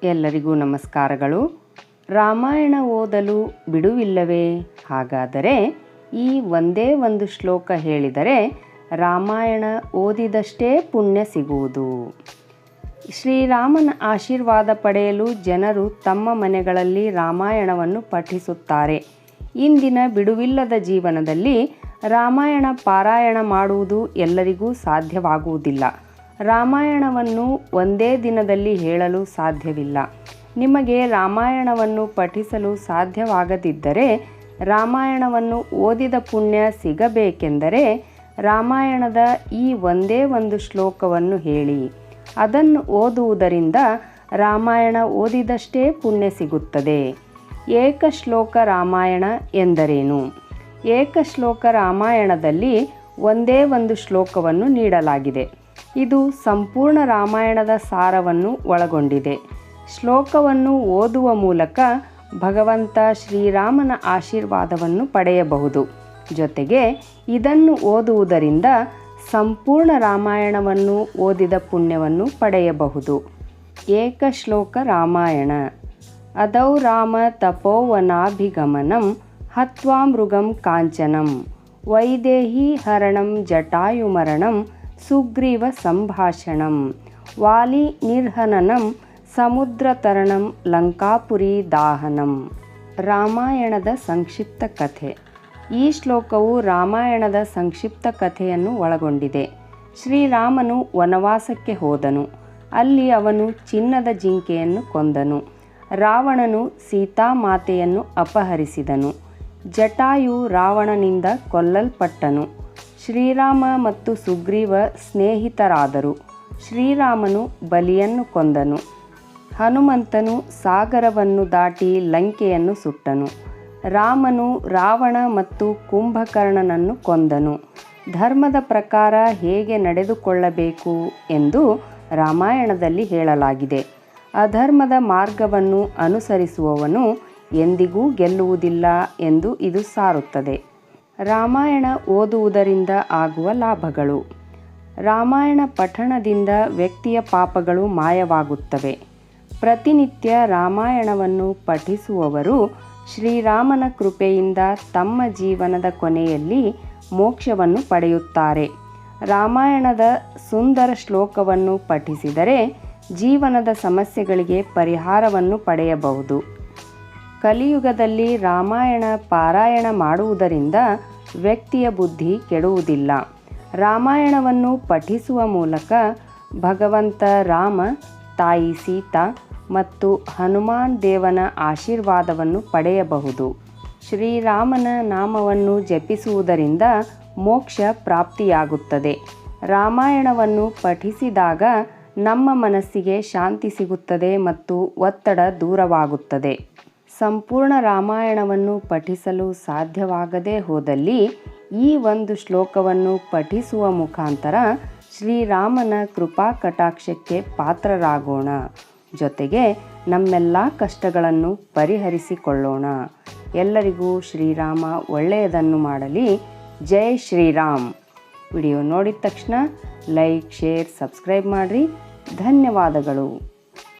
ಎಲ್ಲರಿಗೂ ನಮಸ್ಕಾರಗಳು. ರಾಮಾಯಣ ಓದಲು ಬಿಡುವಿಲ್ಲವೇ? ಹಾಗಾದರೆ ಈ ಒಂದೇ ಒಂದು ಶ್ಲೋಕ ಹೇಳಿದರೆ ರಾಮಾಯಣ ಓದಿದಷ್ಟೇ ಪುಣ್ಯ ಸಿಗುವುದು. ಶ್ರೀರಾಮನ ಆಶೀರ್ವಾದ ಪಡೆಯಲು ಜನರು ತಮ್ಮ ಮನೆಗಳಲ್ಲಿ ರಾಮಾಯಣವನ್ನು ಪಠಿಸುತ್ತಾರೆ. ಇಂದಿನ ಬಿಡುವಿಲ್ಲದ ಜೀವನದಲ್ಲಿ ರಾಮಾಯಣ ಪಾರಾಯಣ ಮಾಡುವುದು ಎಲ್ಲರಿಗೂ ಸಾಧ್ಯವಾಗುವುದಿಲ್ಲ. ರಾಮಾಯಣವನ್ನು ಒಂದೇ ದಿನದಲ್ಲಿ ಹೇಳಲು ಸಾಧ್ಯವಿಲ್ಲ. ನಿಮಗೆ ರಾಮಾಯಣವನ್ನು ಪಠಿಸಲು ಸಾಧ್ಯವಾಗದಿದ್ದರೆ ರಾಮಾಯಣವನ್ನು ಓದಿದ ಪುಣ್ಯ ಸಿಗಬೇಕೆಂದರೆ ರಾಮಾಯಣದ ಈ ಒಂದೇ ಒಂದು ಶ್ಲೋಕವನ್ನು ಹೇಳಿ. ಅದನ್ನು ಓದುವುದರಿಂದ ರಾಮಾಯಣ ಓದಿದಷ್ಟೇ ಪುಣ್ಯ ಸಿಗುತ್ತದೆ. ಏಕಶ್ಲೋಕ ರಾಮಾಯಣ ಎಂದರೇನು? ಏಕಶ್ಲೋಕ ರಾಮಾಯಣದಲ್ಲಿ ಒಂದೇ ಒಂದು ಶ್ಲೋಕವನ್ನು ನೀಡಲಾಗಿದೆ. ಇದು ಸಂಪೂರ್ಣ ರಾಮಾಯಣದ ಸಾರವನ್ನು ಒಳಗೊಂಡಿದೆ. ಶ್ಲೋಕವನ್ನು ಓದುವ ಮೂಲಕ ಭಗವಂತ ಶ್ರೀರಾಮನ ಆಶೀರ್ವಾದವನ್ನು ಪಡೆಯಬಹುದು. ಜೊತೆಗೆ ಇದನ್ನು ಓದುವುದರಿಂದ ಸಂಪೂರ್ಣ ರಾಮಾಯಣವನ್ನು ಓದಿದ ಪುಣ್ಯವನ್ನು ಪಡೆಯಬಹುದು. ಏಕಶ್ಲೋಕ ರಾಮಾಯಣ. ಅದೌ ರಾಮ ತಪೋವನಾಭಿಗಮನಂ ಹತ್ವಾ ಮೃಗಂ ಕಾಂಚನಂ ವೈದೇಹಿ ಹರಣಂ ಜಟಾಯುಮರಣಂ ಸುಗ್ರೀವ ಸಂಭಾಷಣಂ ವಾಲಿ ನಿರ್ಹನನಂ ಸಮುದ್ರತರಣಂ ಲಂಕಾಪುರಿ ದಾಹನಂ. ರಾಮಾಯಣದ ಸಂಕ್ಷಿಪ್ತ ಕಥೆ. ಈ ಶ್ಲೋಕವು ರಾಮಾಯಣದ ಸಂಕ್ಷಿಪ್ತ ಕಥೆಯನ್ನು ಒಳಗೊಂಡಿದೆ. ಶ್ರೀರಾಮನು ವನವಾಸಕ್ಕೆ ಹೋದನು. ಅಲ್ಲಿ ಅವನು ಚಿನ್ನದ ಜಿಂಕೆಯನ್ನು ಕೊಂದನು. ರಾವಣನು ಸೀತಾಮಾತೆಯನ್ನು ಅಪಹರಿಸಿದನು. ಜಟಾಯು ರಾವಣನಿಂದ ಕೊಲ್ಲಲ್ಪಟ್ಟನು. ಶ್ರೀರಾಮ ಮತ್ತು ಸುಗ್ರೀವ ಸ್ನೇಹಿತರಾದರು. ಶ್ರೀರಾಮನು ಬಲಿಯನ್ನು ಕೊಂದನು. ಹನುಮಂತನು ಸಾಗರವನ್ನು ದಾಟಿ ಲಂಕೆಯನ್ನು ಸುಟ್ಟನು. ರಾಮನು ರಾವಣ ಮತ್ತು ಕುಂಭಕರ್ಣನನ್ನು ಕೊಂದನು. ಧರ್ಮದ ಪ್ರಕಾರ ಹೇಗೆ ನಡೆದುಕೊಳ್ಳಬೇಕು ಎಂದು ರಾಮಾಯಣದಲ್ಲಿ ಹೇಳಲಾಗಿದೆ. ಅಧರ್ಮದ ಮಾರ್ಗವನ್ನು ಅನುಸರಿಸುವವನು ಎಂದಿಗೂ ಗೆಲ್ಲುವುದಿಲ್ಲ ಎಂದು ಇದು ಸಾರುತ್ತದೆ. ರಾಮಾಯಣ ಓದುವುದರಿಂದ ಆಗುವ ಲಾಭಗಳು. ರಾಮಾಯಣ ಪಠಣದಿಂದ ವ್ಯಕ್ತಿಯ ಪಾಪಗಳು ಮಾಯವಾಗುತ್ತವೆ. ಪ್ರತಿನಿತ್ಯ ರಾಮಾಯಣವನ್ನು ಪಠಿಸುವವರು ಶ್ರೀರಾಮನ ಕೃಪೆಯಿಂದ ತಮ್ಮ ಜೀವನದ ಕೊನೆಯಲ್ಲಿ ಮೋಕ್ಷವನ್ನು ಪಡೆಯುತ್ತಾರೆ. ರಾಮಾಯಣದ ಸುಂದರ ಶ್ಲೋಕವನ್ನು ಪಠಿಸಿದರೆ ಜೀವನದ ಸಮಸ್ಯೆಗಳಿಗೆ ಪರಿಹಾರವನ್ನು ಪಡೆಯಬಹುದು. ಕಲಿಯುಗದಲ್ಲಿ ರಾಮಾಯಣ ಪಾರಾಯಣ ಮಾಡುವುದರಿಂದ ವ್ಯಕ್ತಿಯ ಬುದ್ಧಿ ಕೆಡುವುದಿಲ್ಲ. ರಾಮಾಯಣವನ್ನು ಪಠಿಸುವ ಮೂಲಕ ಭಗವಂತ ರಾಮ, ತಾಯಿ ಸೀತಾ ಮತ್ತು ಹನುಮಾನ್ ದೇವನ ಆಶೀರ್ವಾದವನ್ನು ಪಡೆಯಬಹುದು. ಶ್ರೀರಾಮನ ನಾಮವನ್ನು ಜಪಿಸುವುದರಿಂದ ಮೋಕ್ಷ ಪ್ರಾಪ್ತಿಯಾಗುತ್ತದೆ. ರಾಮಾಯಣವನ್ನು ಪಠಿಸಿದಾಗ ನಮ್ಮ ಮನಸ್ಸಿಗೆ ಶಾಂತಿ ಸಿಗುತ್ತದೆ ಮತ್ತು ಒತ್ತಡ ದೂರವಾಗುತ್ತದೆ. ಸಂಪೂರ್ಣ ರಾಮಾಯಣವನ್ನು ಪಠಿಸಲು ಸಾಧ್ಯವಾಗದೇ ಹೋದಲ್ಲಿ ಈ ಒಂದು ಶ್ಲೋಕವನ್ನು ಪಠಿಸುವ ಮುಖಾಂತರ ಶ್ರೀರಾಮನ ಕೃಪಾ ಕಟಾಕ್ಷಕ್ಕೆ ಪಾತ್ರರಾಗೋಣ. ಜೊತೆಗೆ ನಮ್ಮೆಲ್ಲ ಕಷ್ಟಗಳನ್ನು ಪರಿಹರಿಸಿಕೊಳ್ಳೋಣ. ಎಲ್ಲರಿಗೂ ಶ್ರೀರಾಮ ಒಳ್ಳೆಯದನ್ನು ಮಾಡಲಿ. ಜೈ ಶ್ರೀರಾಮ್. ವಿಡಿಯೋ ನೋಡಿದ ತಕ್ಷಣ ಲೈಕ್, ಶೇರ್, ಸಬ್ಸ್ಕ್ರೈಬ್ ಮಾಡಿರಿ. ಧನ್ಯವಾದಗಳು.